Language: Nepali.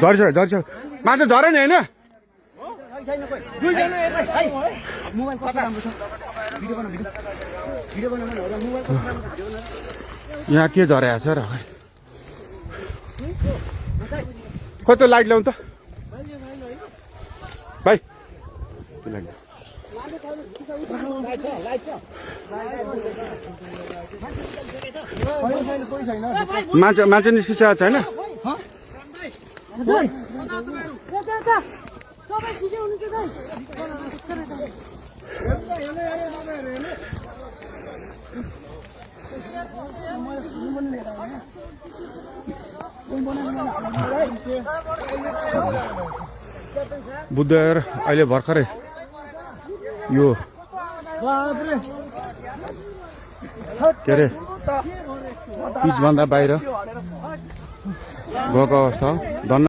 झर्छ झर्छ माछा झरे नि होइन यहाँ के झरेको छ र खोइ त लाइट ल्याउनु त भाइ मान्छे निस्किसकेको छैन बुद्धर अहिले भर्खरै यो के अरे पिचभन्दा बाहिर गएको अवस्था हो।